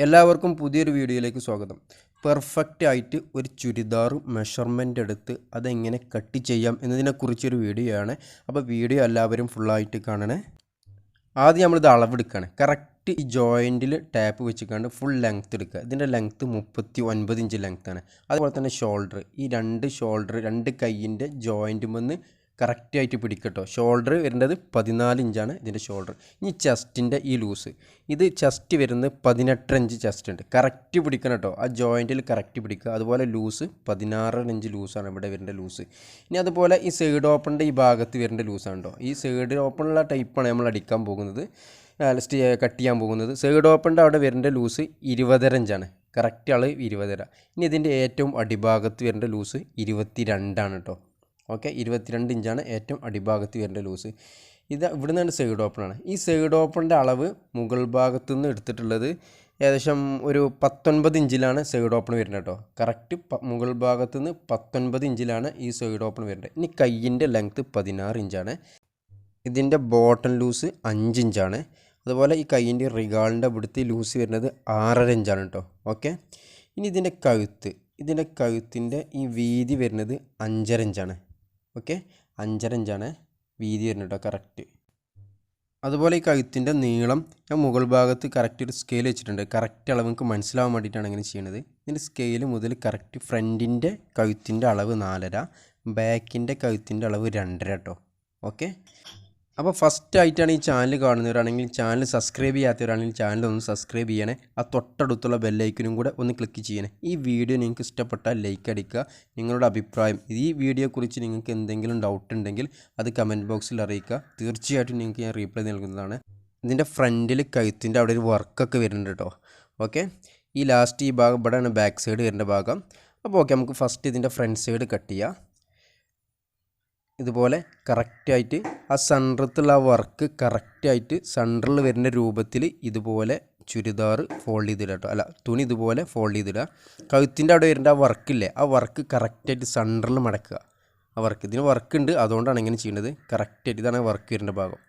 എല്ലാവർക്കും പുതിയൊരു വീഡിയോയിലേക്ക് സ്വാഗതം. പെർഫെക്റ്റ് ആയിട്ട് ഒരു ചുരിദാർ മെഷർമെൻ്റ് എടുത്ത് അതെങ്ങനെ കട്ട് ചെയ്യാം എന്നതിനെക്കുറിച്ചൊരു വീഡിയോ ആണ്. അപ്പോൾ വീഡിയോ എല്ലാവരും ഫുള്ളായിട്ട് കാണണേ. ആദ്യം നമ്മളിത് അളവെടുക്കുകയാണ്. കറക്റ്റ് ഈ ജോയിൻറ്റിൽ ടാപ്പ് വെച്ചിക്കാണ്ട് ഫുൾ ലെങ്ത്ത് എടുക്കുക. ഇതിൻ്റെ ലെങ്ത്ത് 39 ഇഞ്ച് ലെങ്ത്താണ്. അതുപോലെ തന്നെ ഷോൾഡർ, ഈ രണ്ട് കൈയിൻ്റെ ജോയിൻറ്റുമെന്ന് കറക്റ്റായിട്ട് പിടിക്കട്ടോ. ഷോൾഡർ വരുന്നത് 14 ഇഞ്ചാണ് ഇതിൻ്റെ ഷോൾഡർ. ഇനി ചെസ്റ്റിൻ്റെ ഈ ലൂസ്, ഇത് ചെസ്റ്റ് വരുന്നത് 18 ഇഞ്ച് ചെസ്റ്റ് ഉണ്ട്. കറക്റ്റ് പിടിക്കണം കേട്ടോ, ആ ജോയിൻറ്റിൽ കറക്റ്റ് പിടിക്കുക. അതുപോലെ ലൂസ് 16 ഇഞ്ച് ലൂസാണ് ഇവിടെ വരേണ്ട ലൂസ്. ഇനി അതുപോലെ ഈ സൈഡ് ഓപ്പണിൻ്റെ ഈ ഭാഗത്ത് വരേണ്ട ലൂസാണ് കേട്ടോ. ഈ സൈഡ് ഓപ്പണുള്ള ടൈപ്പാണ് നമ്മൾ അടിക്കാൻ പോകുന്നത്, കട്ട് ചെയ്യാൻ പോകുന്നത്. സൈഡ് ഓപ്പണിൻ്റെ അവിടെ വരേണ്ട ലൂസ് 20 ഇഞ്ചാണ്. കറക്റ്റ് അളവ് 20. ഇനി ഇതിൻ്റെ ഏറ്റവും അടിഭാഗത്ത് വരേണ്ട ലൂസ് 22 കേട്ടോ. ഓക്കെ, 22 ഇഞ്ചാണ് ഏറ്റവും അടിഭാഗത്ത് വരേണ്ട ലൂസ്. ഇത് ഇവിടെ നിന്നാണ് സൈഡ് ഓപ്പണാണ്. ഈ സൈഡ് ഓപ്പണിൻ്റെ അളവ് മുകൾ ഭാഗത്തു നിന്ന് എടുത്തിട്ടുള്ളത് ഏകദേശം ഒരു 19 ഇഞ്ചിലാണ് സൈഡ് ഓപ്പൺ വരുന്നത് കേട്ടോ. കറക്റ്റ് മുകൾ ഭാഗത്തു നിന്ന് 19 ഇഞ്ചിലാണ് ഈ സൈഡ് ഓപ്പൺ വരുന്നത്. ഇനി കയ്യിൻ്റെ ലെങ്ത്ത് 16 ഇഞ്ചാണ്. ഇതിൻ്റെ ബോട്ടം ലൂസ് 5 ഇഞ്ചാണ്. അതുപോലെ ഈ കയ്യിൻ്റെ റിഗാളിൻ്റെ ഇവിടുത്തെ ലൂസ് വരുന്നത് 6.5 ഇഞ്ചാണ് കേട്ടോ. ഓക്കെ, ഇനി ഇതിൻ്റെ കഴുത്തിൻ്റെ ഈ വീതി വരുന്നത് 5.5 ഇഞ്ചാണ്. ഓക്കെ, 5.5 ഇഞ്ചാണ് വീതി വരുന്നത് കേട്ടോ കറക്റ്റ്. അതുപോലെ ഈ കഴുത്തിൻ്റെ നീളം ഞാൻ മുകൾ ഭാഗത്ത് കറക്റ്റ് ഒരു സ്കെയിൽ വെച്ചിട്ടുണ്ട്. കറക്റ്റ് അളവ് നിങ്ങൾക്ക് മനസ്സിലാവാൻ വേണ്ടിയിട്ടാണ് അങ്ങനെ ചെയ്യുന്നത്. ഇതിൻ്റെ സ്കെയിൽ മുതൽ കറക്റ്റ് ഫ്രണ്ടിൻ്റെ കഴുത്തിൻ്റെ അളവ് 4.5, ബാക്കിൻ്റെ കഴുത്തിൻ്റെ അളവ് 2.5 കേട്ടോ. ഓക്കെ, അപ്പോൾ ഫസ്റ്റ് ആയിട്ടാണ് ഈ ചാനൽ കാണുന്നവരാണെങ്കിൽ ചാനൽ സബ്സ്ക്രൈബ് ചെയ്യാത്തവരാണെങ്കിൽ ചാനൽ ഒന്ന് സബ്സ്ക്രൈബ് ചെയ്യണേ. ആ തൊട്ടടുത്തുള്ള ബെല്ലൈക്കനും കൂടെ ഒന്ന് ക്ലിക്ക് ചെയ്യണേ. ഈ വീഡിയോ നിങ്ങൾക്ക് ഇഷ്ടപ്പെട്ടാൽ ലൈക്ക് അടിക്കുക. നിങ്ങളുടെ അഭിപ്രായം, ഈ വീഡിയോയെക്കുറിച്ച് നിങ്ങൾക്ക് എന്തെങ്കിലും ഡൗട്ട് ഉണ്ടെങ്കിൽ അത് കമൻറ്റ് ബോക്സിൽ അറിയിക്കുക. തീർച്ചയായിട്ടും നിങ്ങൾക്ക് ഞാൻ റീപ്ലൈ നൽകുന്നതാണ്. ഇതിൻ്റെ ഫ്രണ്ടിൽ കഴുത്തിൻ്റെ അവിടെ ഒരു വർക്കൊക്കെ വരുന്നുണ്ട് കേട്ടോ. ഓക്കെ, ഈ ലാസ്റ്റ് ഈ ഭാഗം ഇവിടെയാണ് ബാക്ക് സൈഡ് വരേണ്ട ഭാഗം. അപ്പോൾ ഓക്കെ, നമുക്ക് ഫസ്റ്റ് ഇതിൻ്റെ ഫ്രണ്ട് സൈഡ് കട്ട് ചെയ്യാം. ഇതുപോലെ കറക്റ്റായിട്ട് ആ സെൻറ്ററത്തുള്ള ആ വർക്ക് കറക്റ്റായിട്ട് സെൻറ്ററിൽ വരുന്ന രൂപത്തിൽ ഇതുപോലെ ചുരിദാർ ഫോൾഡ് ചെയ്തിടുക കേട്ടോ. അല്ല, തുണി ഇതുപോലെ ഫോൾഡ് ചെയ്തിടുക. കഴുത്തിൻ്റെ അവിടെ വരേണ്ട ആ വർക്കില്ലേ, ആ വർക്ക് കറക്റ്റായിട്ട് സെൻറ്ററിൽ മടക്കുക. ആ വർക്ക്, ഇതിന് വർക്ക് ഉണ്ട്, അതുകൊണ്ടാണ് ഇങ്ങനെ ചെയ്യുന്നത്. കറക്റ്റായിട്ട് ഇതാണ് വർക്ക് വരേണ്ട ഭാഗം.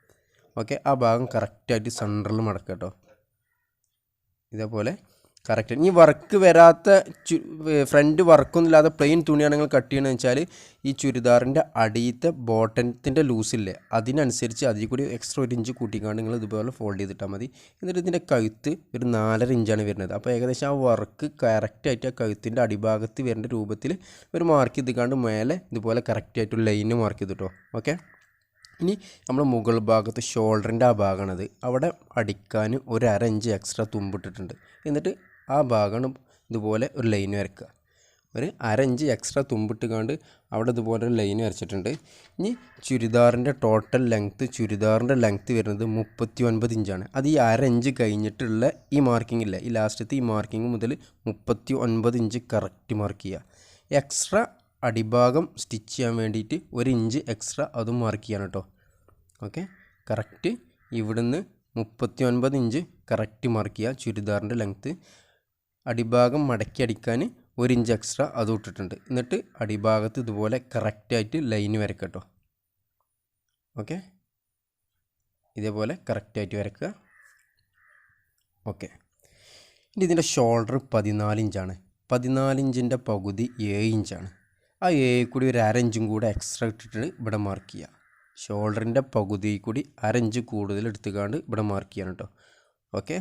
ഓക്കെ, ആ ഭാഗം കറക്റ്റായിട്ട് സെൻറ്ററിൽ മടക്കുക കേട്ടോ. ഇതേപോലെ കറക്റ്റ്. ഇനി വർക്ക് വരാത്ത ഫ്രണ്ട് വർക്കൊന്നും ഇല്ലാതെ പ്ലെയിൻ തുണിയാണ് നിങ്ങൾ കട്ട് ചെയ്യണമെന്ന് വെച്ചാൽ ഈ ചുരിദാറിൻ്റെ അടിയത്തെ ബോട്ടത്തിൻ്റെ ലൂസില്ലേ, അതിനനുസരിച്ച് അതിൽ കൂടി എക്സ്ട്രാ 1 ഇഞ്ച് കൂട്ടിക്കാണ്ട് നിങ്ങൾ ഇതുപോലെ ഫോൾഡ് ചെയ്തിട്ടാൽ മതി. എന്നിട്ട് ഇതിൻ്റെ കഴുത്ത് ഒരു 4.5 ഇഞ്ചാണ് വരുന്നത്. അപ്പോൾ ഏകദേശം ആ വർക്ക് കറക്റ്റായിട്ട് ആ കഴുത്തിൻ്റെ അടിഭാഗത്ത് വരേണ്ട രൂപത്തിൽ ഒരു മാർക്ക് ചെയ്തിക്കാണ്ട് മേലെ ഇതുപോലെ കറക്റ്റായിട്ട് ലൈന് മാർക്ക് ചെയ്തിട്ടോ. ഓക്കെ, ഇനി നമ്മൾ മുകൾ ഭാഗത്ത് ഷോൾഡറിൻ്റെ ആ ഭാഗമാണത്, അവിടെ അടിക്കാൻ ഒരു 1/2 ഇഞ്ച് എക്സ്ട്രാ തുമ്പിട്ടിട്ടുണ്ട്. എന്നിട്ട് ആ ഭാഗമാണ് ഇതുപോലെ ഒരു ലൈൻ വരയ്ക്കുക. ഒരു 1/2 ഇഞ്ച് എക്സ്ട്രാ തുമ്പിട്ടുകൊണ്ട് അവിടെ ഇതുപോലെ ഒരു ലൈൻ വരച്ചിട്ടുണ്ട്. ഇനി ചുരിദാറിൻ്റെ ടോട്ടൽ ലെങ്ത്ത് വരുന്നത് 39 ഇഞ്ചാണ്. അത് ഈ 1/2 ഇഞ്ച് കഴിഞ്ഞിട്ടുള്ള ഈ മാർക്കിംഗ് ഇല്ല, ഈ ലാസ്റ്റത്തെ ഈ മാർക്കിംഗ് മുതൽ 39 ഇഞ്ച് കറക്റ്റ് മാർക്ക് ചെയ്യുക. എക്സ്ട്രാ അടിഭാഗം സ്റ്റിച്ച് ചെയ്യാൻ വേണ്ടിയിട്ട് 1 ഇഞ്ച് എക്സ്ട്രാ അതും മാർക്ക് ചെയ്യണം കേട്ടോ. ഓക്കെ, കറക്റ്റ് ഇവിടുന്ന് 39 ഇഞ്ച് കറക്റ്റ് മാർക്ക് ചെയ്യുക. ചുരിദാറിൻ്റെ ലെങ്ത്ത് അടിഭാഗം മടക്കി അടിക്കാൻ 1 ഇഞ്ച് എക്സ്ട്രാ അതും ഇട്ടിട്ടുണ്ട്. എന്നിട്ട് അടിഭാഗത്ത് ഇതുപോലെ കറക്റ്റായിട്ട് ലൈന് വരയ്ക്കുക കേട്ടോ. ഓക്കെ, ഇതേപോലെ കറക്റ്റായിട്ട് വരയ്ക്കുക. ഓക്കെ, ഇനി ഇതിൻ്റെ ഷോൾഡർ 14 ഇഞ്ചാണ്. 14 ഇഞ്ചിൻ്റെ പകുതി 7 ഇഞ്ചാണ്. ആ 7 കൂടി ഒരു 1/2 ഇഞ്ചും കൂടെ എക്സ്ട്രാ ഇട്ടിട്ട് ഇവിടെ മാർക്ക് ചെയ്യുക. ഷോൾഡറിൻ്റെ പകുതി കൂടി 1/2 ഇഞ്ച് കൂടുതൽ എടുത്തുകൊണ്ട് ഇവിടെ മാർക്ക് ചെയ്യണം കേട്ടോ. ഓക്കെ,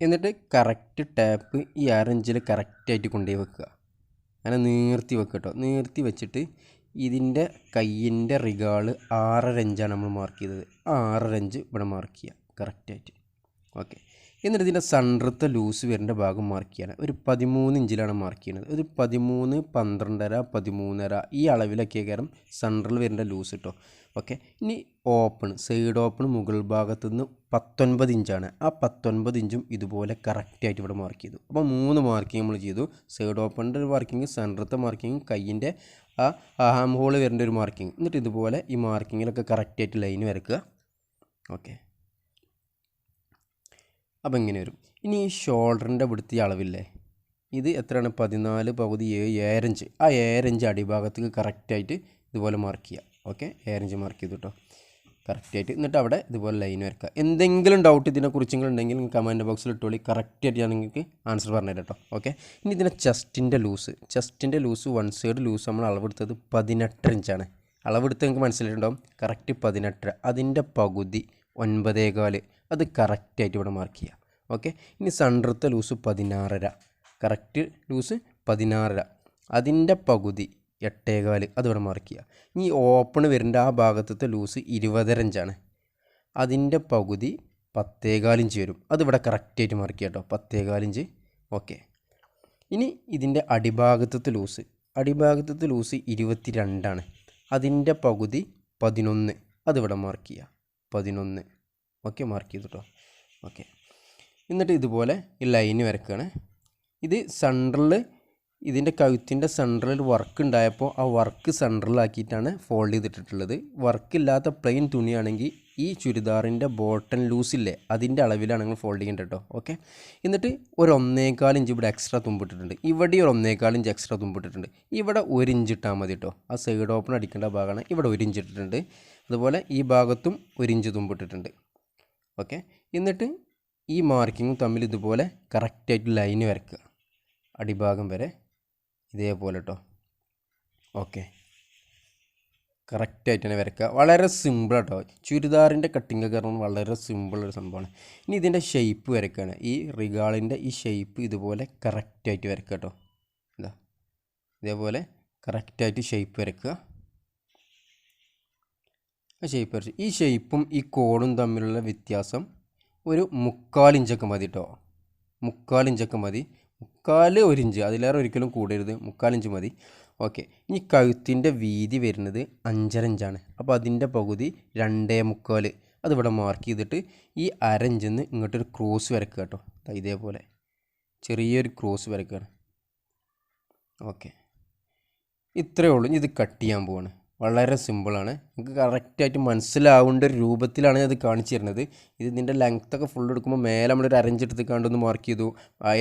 എന്നിട്ട് കറക്റ്റ് ടാപ്പ് ഈ 1/2 ഇഞ്ചിൽ കറക്റ്റായിട്ട് കൊണ്ടുപോയി വെക്കുക. അങ്ങനെ നീർത്തി വെക്കുക കേട്ടോ. നീർത്തി വെച്ചിട്ട് ഇതിൻ്റെ കയ്യിൻ്റെ റിഗാള് 6.5 ഇഞ്ചാണ് നമ്മൾ മാർക്ക് ചെയ്തത്. ആ 6.5 ഇഞ്ച് ഇവിടെ മാർക്ക് ചെയ്യുക കറക്റ്റായിട്ട്. ഓക്കെ, എന്നിട്ട് ഇതിൻ്റെ സെൻറ്ററത്തെ ലൂസ് വരേണ്ട ഭാഗം മാർക്ക് ചെയ്യണം. ഒരു 13 ഇഞ്ചിലാണ് മാർക്ക് ചെയ്യുന്നത്. ഒരു 13, 12.5, 13.5 ഈ അളവിലൊക്കെ കയറും സെൻറ്ററിൽ വരേണ്ട ലൂസ് കേട്ടോ. ഓക്കെ, ഇനി സൈഡ് ഓപ്പൺ മുകൾ ഭാഗത്തു നിന്ന് 19 ഇഞ്ചാണ്. ആ 19 ഇഞ്ചും ഇതുപോലെ കറക്റ്റായിട്ട് ഇവിടെ മാർക്ക് ചെയ്തു. അപ്പോൾ 3 മാർക്കിങ് നമ്മൾ ചെയ്തു. സൈഡ് ഓപ്പണിൻ്റെ ഒരു മാർക്കിങ്, സെൻറ്ററത്തെ മാർക്കിങ്, കയ്യിൻ്റെ ആ ഹാം ഹോൾ വരേണ്ട ഒരു മാർക്കിങ്. എന്നിട്ട് ഇതുപോലെ ഈ മാർക്കിങ്ങിലൊക്കെ കറക്റ്റായിട്ട് ലൈൻ വരയ്ക്കുക. ഓക്കെ, അപ്പോൾ ഇങ്ങനെ വരും. ഇനി ഈ ഷോൾഡറിൻ്റെ ഇവിടുത്തെ അളവില്ലേ, ഇത് എത്രയാണ്? 14 പകുതി 7, 7 ഇഞ്ച്. ആ 7 ഇഞ്ച് അടിഭാഗത്തേക്ക് കറക്റ്റായിട്ട് ഇതുപോലെ മാർക്ക് ചെയ്യുക. ഓക്കെ, 7 ഇഞ്ച് മാർക്ക് ചെയ്തു കേട്ടോ. കറക്റ്റായിട്ട്. എന്നിട്ട് അവിടെ ഇതുപോലെ ലൈൻ വരക്കുക. എന്തെങ്കിലും ഡൗട്ട് ഇതിനെക്കുറിച്ചുണ്ടെങ്കിൽ കമൻറ്റ് ബോക്സിൽ ഇട്ടോളി. കറക്റ്റായിട്ട് ഞാൻ നിങ്ങൾക്ക് ആൻസർ പറഞ്ഞു തരാം കേട്ടോ. ഓക്കെ, ഇനി ഇതിൻ്റെ ചെസ്റ്റിൻ്റെ ലൂസ് വൺ സൈഡ് ലൂസ് നമ്മൾ അളവെടുത്തത് 18 ഇഞ്ചാണ്. അളവെടുത്ത് നിങ്ങൾക്ക് മനസ്സിലായിട്ടുണ്ടാവും. കറക്റ്റ് 18. അതിൻ്റെ പകുതി 9.25. അത് കറക്റ്റായിട്ട് ഇവിടെ മാർക്ക് ചെയ്യുക. ഓക്കെ, ഇനി സെൻറ്ററത്തെ ലൂസ് 16.5. Correct loose 16.5. അതിൻ്റെ പകുതി 8.25. അതിവിടെ മാർക്ക് ചെയ്യുക. ഇനി ഓപ്പൺ വരേണ്ട ആ ഭാഗത്തെ ലൂസ് 20.5 ഇഞ്ചാണ്. അതിൻ്റെ പകുതി 10.25 ഇഞ്ച് വരും. അതിവിടെ കറക്റ്റായിട്ട് മാർക്ക് ചെയ്യുക കേട്ടോ, 10.25 ഇഞ്ച്. ഓക്കെ, ഇനി ഇതിൻ്റെ അടിഭാഗത്തെ ലൂസ് 22 അതിൻ്റെ പകുതി 11. അതിവിടെ മാർക്ക് ചെയ്യുക, 11. ഓക്കെ, മാർക്ക് ചെയ്തു കേട്ടോ. ഓക്കെ, എന്നിട്ട് ഇതുപോലെ ഈ ലൈന് വരക്കുകയാണ്. ഇത് സെൻറ്ററിൽ, ഇതിൻ്റെ കഴുത്തിൻ്റെ സെൻറ്ററിൽ വർക്ക് ഉണ്ടായപ്പോൾ ആ വർക്ക് സെൻറ്ററിലാക്കിയിട്ടാണ് ഫോൾഡ് ചെയ്തിട്ടുള്ളത്. വർക്കില്ലാത്ത പ്ലെയിൻ തുണിയാണെങ്കിൽ ഈ ചുരിദാറിൻ്റെ ബോട്ടം ലൂസില്ലേ അതിൻ്റെ അളവിലാണ് നിങ്ങൾ ഫോൾഡ് ചെയ്യേണ്ടത് കേട്ടോ. ഓക്കെ, എന്നിട്ട് ഒരു 1.25 ഇഞ്ച് ഇവിടെ എക്സ്ട്രാ തുമ്പിട്ടിട്ടുണ്ട്. ഇവിടെ ഒരു 1.25 ഇഞ്ച് എക്സ്ട്രാ തുമ്പിട്ടിട്ടുണ്ട്. ഇവിടെ 1 ഇഞ്ച് ഇട്ടാൽ മതി കേട്ടോ. ആ സൈഡ് ഓപ്പൺ അടിക്കേണ്ട ഭാഗമാണ്. ഇവിടെ 1 ഇഞ്ച് ഇട്ടിട്ടുണ്ട്. അതുപോലെ ഈ ഭാഗത്തും 1 ഇഞ്ച് തുമ്പിട്ടിട്ടുണ്ട്. ഓക്കെ, എന്നിട്ട് ഈ മാർക്കിങ്ങും തമ്മിൽ ഇതുപോലെ കറക്റ്റായിട്ട് ലൈന് വരയ്ക്കുക, അടിഭാഗം വരെ ഇതേപോലെ കേട്ടോ. ഓക്കെ, കറക്റ്റായിട്ട് തന്നെ വരയ്ക്കുക. വളരെ സിമ്പിൾ കേട്ടോ. ചുരിദാറിൻ്റെ കട്ടിങ് ഒക്കെ പറഞ്ഞാൽ വളരെ സിമ്പിളൊരു സംഭവമാണ്. ഇനി ഇതിൻ്റെ ഷേപ്പ് വരയ്ക്കുകയാണ്. ഈ റിഗാളിൻ്റെ ഈ ഷേപ്പ് ഇതുപോലെ കറക്റ്റായിട്ട് വരയ്ക്കുക കേട്ടോ. എന്താ ഇതേപോലെ കറക്റ്റായിട്ട് ഷേപ്പ് വരയ്ക്കുക. ആ ഷേപ്പ് വരച്ച് ഈ ഷേപ്പും ഈ കോണും തമ്മിലുള്ള വ്യത്യാസം ഒരു 3/4 ഇഞ്ചൊക്കെ മതി കേട്ടോ. 3/4 ഇഞ്ചൊക്കെ മതി. 1 ഇഞ്ച്, അതിലേറെ ഒരിക്കലും കൂടരുത്. 3/4 ഇഞ്ച് മതി. ഓക്കെ, ഇനി കഴുത്തിൻ്റെ വീതി വരുന്നത് 5.5 ഇഞ്ചാണ്. അപ്പോൾ അതിൻ്റെ പകുതി 2.25. അതിവിടെ മാർക്ക് ചെയ്തിട്ട് ഈ 1/2 ഇഞ്ചിൽ നിന്ന് ഇങ്ങോട്ടൊരു ക്രോസ് വരയ്ക്കുക കേട്ടോ. ഇതേപോലെ ചെറിയൊരു ക്രോസ് വരയ്ക്കുകയാണ്. ഓക്കെ, ഇത്രയേ ഉള്ളൂ. ഇത് കട്ട് ചെയ്യാൻ പോവാണ്. വളരെ സിമ്പിളാണ്. നിങ്ങൾക്ക് കറക്റ്റായിട്ട് മനസ്സിലാവേണ്ട ഒരു രൂപത്തിലാണ് അത് കാണിച്ചു തരുന്നത്. ഇത് ഇതിൻ്റെ ലെങ്ത്തൊക്കെ ഫുൾ എടുക്കുമ്പോൾ മേലെ നമ്മളൊരു 1 ഇഞ്ച് എടുത്ത് കണ്ടൊന്ന് മാർക്ക് ചെയ്തു.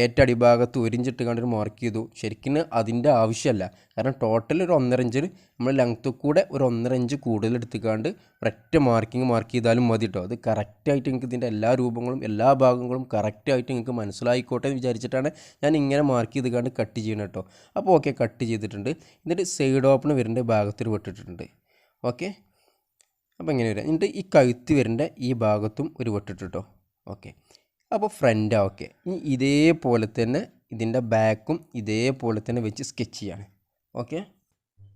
ഏറ്റവും അടിഭാഗത്ത് 1 ഇഞ്ച് ഇട്ട് കണ്ടൊരു മാർക്ക് ചെയ്തു. ശരിക്കും അതിൻ്റെ ആവശ്യമല്ല. കാരണം ടോട്ടൽ ഒരു 1.5 ഇഞ്ചിന് നമ്മൾ ലെങ്ത്ത് കൂടെ ഒരു 1.5 ഇഞ്ച് കൂടുതൽ എടുത്തുകൊണ്ട് ഒരൊറ്റ മാർക്ക് ചെയ്താലും മതി കേട്ടോ. അത് കറക്റ്റായിട്ട് നിങ്ങൾക്ക് ഇതിൻ്റെ എല്ലാ രൂപങ്ങളും എല്ലാ ഭാഗങ്ങളും കറക്റ്റായിട്ട് നിങ്ങൾക്ക് മനസ്സിലായിക്കോട്ടെ എന്ന് വിചാരിച്ചിട്ടാണ് ഞാൻ ഇങ്ങനെ മാർക്ക് ചെയ്ത് കണ്ട് കട്ട് ചെയ്യണം കേട്ടോ. അപ്പോൾ ഓക്കെ, കട്ട് ചെയ്തിട്ടുണ്ട്. എന്നിട്ട് സൈഡ് ഓപ്പൺ വരേണ്ട ഭാഗത്തിൽ വെട്ടിട്ടുണ്ട്. ഓക്കെ, അപ്പോൾ ഇങ്ങനെ വരാം. എന്നിട്ട് ഈ കഴുത്ത് വരേണ്ട ഈ ഭാഗത്തും ഒരു വെട്ടിട്ട് കേട്ടോ. ഓക്കെ, അപ്പോൾ ഫ്രണ്ട്. ഓക്കെ, ഇനി ഇതേപോലെ തന്നെ ഇതിൻ്റെ ബാക്കും ഇതേപോലെ തന്നെ വെച്ച് സ്കെച്ച് ചെയ്യാണ്. ഓക്കെ,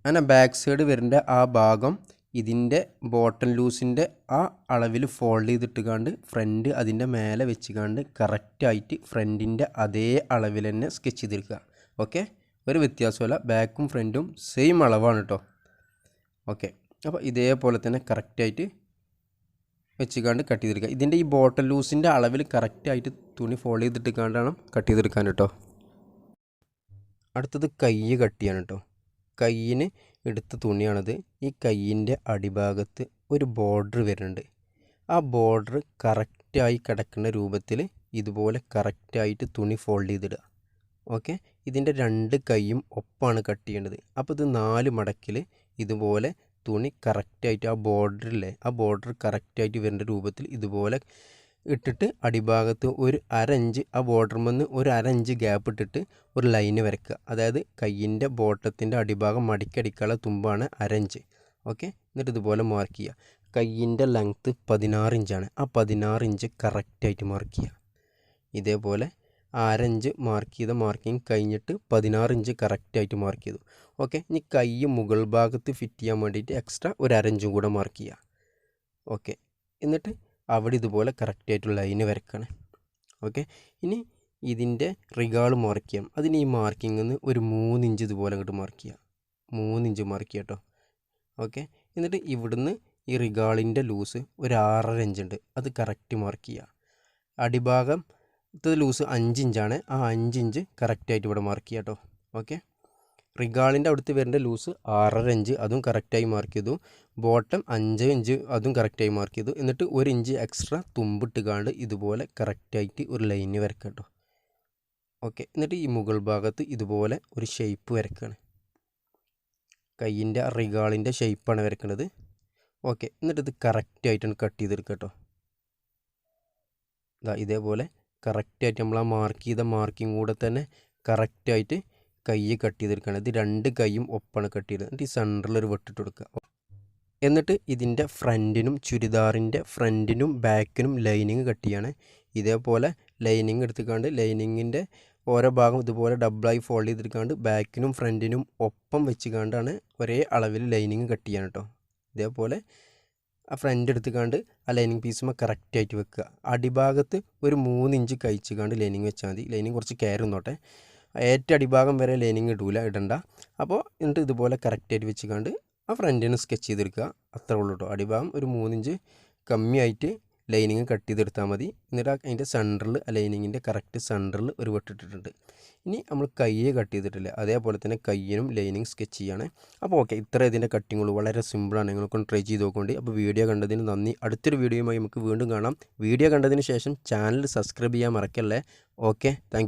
അങ്ങനെ ബാക്ക് സൈഡ് വരേണ്ട ആ ഭാഗം ഇതിൻ്റെ ബോട്ടം ലൂസിൻ്റെ ആ അളവിൽ ഫോൾഡ് ചെയ്തിട്ടുകാണ്ട് ഫ്രണ്ട് അതിൻ്റെ മേലെ വെച്ചുകാണ്ട് കറക്റ്റായിട്ട് ഫ്രണ്ടിൻ്റെ അതേ അളവിൽ തന്നെ സ്കെച്ച് ചെയ്തെടുക്കുക. ഓക്കെ, ഒരു വ്യത്യാസമല്ല. ബാക്കും ഫ്രണ്ടും സെയിം അളവാണ് കേട്ടോ. ഓക്കെ, അപ്പോൾ ഇതേപോലെ തന്നെ കറക്റ്റായിട്ട് വെച്ചുകാണ്ട് കട്ട് ചെയ്തെടുക്കുക. ഇതിൻ്റെ ഈ ബോട്ടം ലൂസിൻ്റെ അളവിൽ കറക്റ്റായിട്ട് തുണി ഫോൾഡ് ചെയ്തിട്ടുകാണ്ടാണ് കട്ട് ചെയ്തെടുക്കാൻ കേട്ടോ. അടുത്തത് കൈ കട്ട് ചെയ്യാണ് കേട്ടോ. കൈയിന് എടുത്ത തുണിയാണത്. ഈ കൈയിൻ്റെ അടിഭാഗത്ത് ഒരു ബോർഡർ വരുന്നുണ്ട്. ആ ബോർഡർ കറക്റ്റായി കിടക്കുന്ന രൂപത്തിൽ ഇതുപോലെ കറക്റ്റായിട്ട് തുണി ഫോൾഡ് ചെയ്തിടുക. ഓക്കെ, ഇതിൻ്റെ 2 കൈയും ഒപ്പാണ് കട്ട് ചെയ്യേണ്ടത്. അപ്പോൾ ഇത് 4 മടക്കിൽ ഇതുപോലെ തുണി കറക്റ്റായിട്ട് ആ ബോർഡറിലെ ആ ബോർഡർ കറക്റ്റായിട്ട് വരേണ്ട രൂപത്തിൽ ഇതുപോലെ ഇട്ടിട്ട് അടിഭാഗത്ത് ഒരു 1/2 ഇഞ്ച് ആ ബോർഡറിൽ നിന്ന് ഒരു 1/2 ഇഞ്ച് ഗ്യാപ്പ് ഇട്ടിട്ട് ഒരു ലൈന് വരയ്ക്കുക. അതായത് കയ്യിൻ്റെ ബോട്ടത്തിൻ്റെ അടിഭാഗം മടിക്കടിക്കാനുള്ള തുമ്പാണ് 1/2 ഇഞ്ച്. ഓക്കെ, എന്നിട്ട് ഇതുപോലെ മാർക്ക് ചെയ്യുക. കയ്യിൻ്റെ ലെങ്ത്ത് 16 ഇഞ്ചാണ്. ആ 16 ഇഞ്ച് കറക്റ്റായിട്ട് മാർക്ക് ചെയ്യുക. ഇതേപോലെ 1/2 ഇഞ്ച് മാർക്ക് ചെയ്ത മാർക്കിങ് കഴിഞ്ഞിട്ട് 16 ഇഞ്ച് കറക്റ്റായിട്ട് മാർക്ക് ചെയ്തു. ഓക്കെ, ഇനി കൈ മുകൾ ഭാഗത്ത് ഫിറ്റ് ചെയ്യാൻ വേണ്ടിയിട്ട് എക്സ്ട്രാ ഒരു 1/2 ഇഞ്ചും കൂടെ മാർക്ക് ചെയ്യുക. ഓക്കെ, എന്നിട്ട് അവിടെ ഇതുപോലെ കറക്റ്റായിട്ടുള്ള ലൈന് വരയ്ക്കണം. ഓക്കെ, ഇനി ഇതിൻ്റെ റിഗാൾ മാർക്ക് ചെയ്യാം. അതിന് ഈ മാർക്കിങ്ങിൽ നിന്ന് ഒരു 3 ഇഞ്ച് ഇതുപോലെ അങ്ങോട്ട് മാർക്ക് ചെയ്യുക. 3 ഇഞ്ച് മാർക്ക് ചെയ്യാം കേട്ടോ. ഓക്കെ, എന്നിട്ട് ഇവിടുന്ന് ഈ റിഗാളിൻ്റെ ലൂസ് ഒരു 6.5 ഇഞ്ച് ഉണ്ട്. അത് കറക്റ്റ് മാർക്ക് ചെയ്യുക. അടിഭാഗം ലൂസ് 5 ഇഞ്ചാണ്. ആ 5 ഇഞ്ച് കറക്റ്റായിട്ട് ഇവിടെ മാർക്ക് ചെയ്യുക കേട്ടോ. ഓക്കെ, റിഗാളിൻ്റെ അടുത്ത് വരേണ്ട ലൂസ് 6.5 ഇഞ്ച്, അതും കറക്റ്റായി മാർക്ക് ചെയ്തു. ബോട്ടം 5 ഇഞ്ച്, അതും കറക്റ്റായി മാർക്ക് ചെയ്തു. എന്നിട്ട് 1 ഇഞ്ച് എക്സ്ട്രാ തുമ്പിട്ടുകാണ്ട് ഇതുപോലെ കറക്റ്റായിട്ട് ഒരു ലൈന് വരയ്ക്കുക കേട്ടോ. ഓക്കെ, എന്നിട്ട് ഈ മുകൾ ഭാഗത്ത് ഇതുപോലെ ഒരു ഷേപ്പ് വരയ്ക്കുകയാണ്. കയ്യിൻ്റെ റിഗാളിൻ്റെ ഷേപ്പാണ് വരയ്ക്കുന്നത്. ഓക്കെ, എന്നിട്ട് ഇത് കറക്റ്റായിട്ടാണ് കട്ട് ചെയ്തെടുക്കുക കേട്ടോ. ഇതേപോലെ കറക്റ്റായിട്ട് നമ്മൾ ആ മാർക്ക് ചെയ്ത മാർക്കിങ് കൂടെ തന്നെ കറക്റ്റായിട്ട് കൈ കട്ട് ചെയ്തെടുക്കുകയാണ്. ഇത് 2 കൈയും ഒപ്പാണ് കട്ട് ചെയ്തത്. എന്നിട്ട് ഈ സെൻറ്ററിലൊരു വെട്ടിട്ട് കൊടുക്കുക. എന്നിട്ട് ഇതിൻ്റെ ഫ്രണ്ടിനും ചുരിദാറിൻ്റെ ഫ്രണ്ടിനും ബാക്കിനും ലൈനിങ് കട്ട് ചെയ്യാണ്. ഇതേപോലെ ലൈനിങ് എടുത്തുകൊണ്ട് ലൈനിങ്ങിൻ്റെ ഓരോ ഭാഗം ഇതുപോലെ ഡബിളായി ഫോൾഡ് ചെയ്തെടുക്കാണ്ട് ബാക്കിനും ഫ്രണ്ടിനും ഒപ്പം വെച്ചുകൊണ്ടാണ് ഒരേ അളവിൽ ലൈനിങ് കട്ട് ചെയ്യാൻ കേട്ടോ. ഇതേപോലെ ആ ഫ്രണ്ട് എടുത്തുകൊണ്ട് ആ ലൈനിങ് പീസുമ്പോൾ കറക്റ്റായിട്ട് വെക്കുക. അടിഭാഗത്ത് ഒരു 3 ഇഞ്ച് കഴിച്ചുകൊണ്ട് ലൈനിങ് വെച്ചാൽ മതി. ലൈനിങ് കുറച്ച് കയറുന്നോട്ടെ, ഏറ്റവും അടിഭാഗം വരെ ലൈനിങ് ഇടണ്ട. അപ്പോൾ എന്നിട്ട് ഇതുപോലെ കറക്റ്റായിട്ട് വെച്ചുകൊണ്ട് ആ ഫ്രണ്ടിന് സ്കെച്ച് ചെയ്തെടുക്കുക. അത്രേ ഉള്ളൂ കേട്ടോ. അടിഭാഗം ഒരു 3 ഇഞ്ച് കമ്മിയായിട്ട് ലൈനിങ് കട്ട് ചെയ്തെടുത്താൽ മതി. എന്നിട്ട് അതിൻ്റെ സെൻറ്ററിൽ ആ ലൈനിങ്ങിൻ്റെ കറക്റ്റ് സെൻറ്ററിൽ ഒരു വെട്ടിട്ടിട്ടുണ്ട്. ഇനി നമ്മൾ കയ്യെ കട്ട് ചെയ്തിട്ടില്ല, അതേപോലെ തന്നെ കയ്യിനും ലൈനിങ് സ്കെച്ച് ചെയ്യാണ്. അപ്പോൾ ഓക്കെ, ഇത്ര ഇതിൻ്റെ കട്ടിങ്ങുള്ളൂ. വളരെ സിമ്പിളാണ്. നിങ്ങൾക്കൊന്ന് ട്രൈ ചെയ്ത് നോക്കുകൊണ്ട്. അപ്പോൾ വീഡിയോ കണ്ടതിന് നന്ദി. അടുത്തൊരു വീഡിയോയുമായി നമുക്ക് വീണ്ടും കാണാം. വീഡിയോ കണ്ടതിന് ശേഷം ചാനൽ സബ്സ്ക്രൈബ് ചെയ്യാൻ മറക്കല്ലേ. Okay, thank